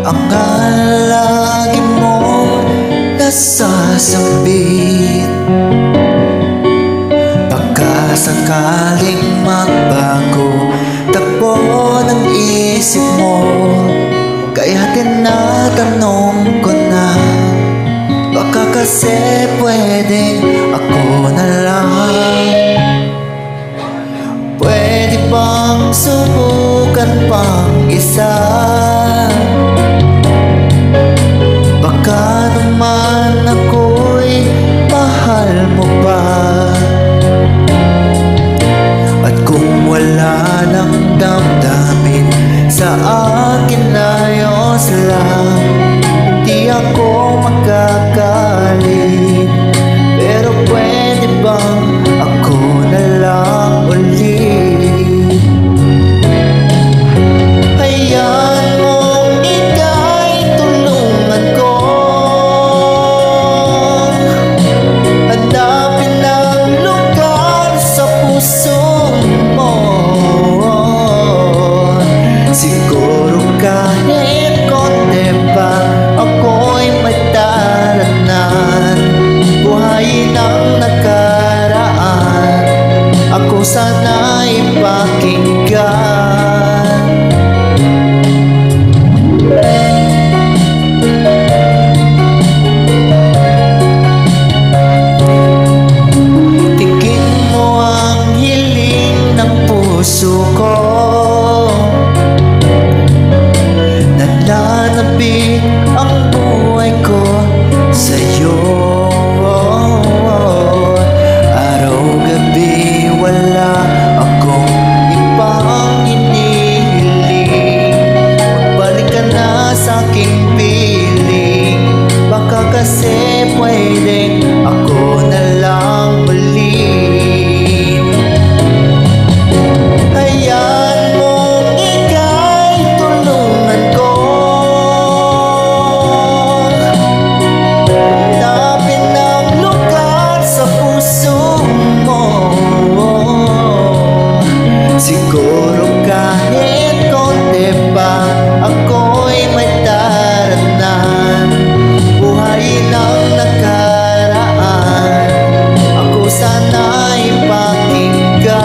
Ang lagi mong nasasabit, baka sakaling magbago takbo ng isip mo. Kaya tinatanong ko na, baka kasi pwedeng ako na lang. Pwede bang subukan pang isa? Baka naman ako'y mahal mo pa. At kung wala nang damdamin sa akin, ayos lang, di ako magkakalit. Pero pwede bang ako na lang ulit? Hayaan mong ika'y tulungan ko, hanapin ang lugar sa puso mo. Siguro kahit konti pa ako'y may daraanan, buhayin ang nakaraan, ako sana'y pakinggan. Tingin mo ang hiling ng puso ko, nananabik ang buhay ko sa'yo. Araw-gabi wala akong ibang hinihiling, balik ka na sa'king piling, baka kasi pwedeng ako na lang ulit. Hayaan mong ika'y tulungan ko, hanapin ang lugar sa puso mo. Siguro kahit konti pa ako'y may daraanan, buhayin ang nakaraan, ako sana'y pakinggan.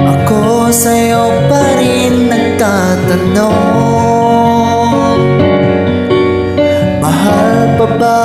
Ako sa'yo pa rin nagtatanong, mahal pa ba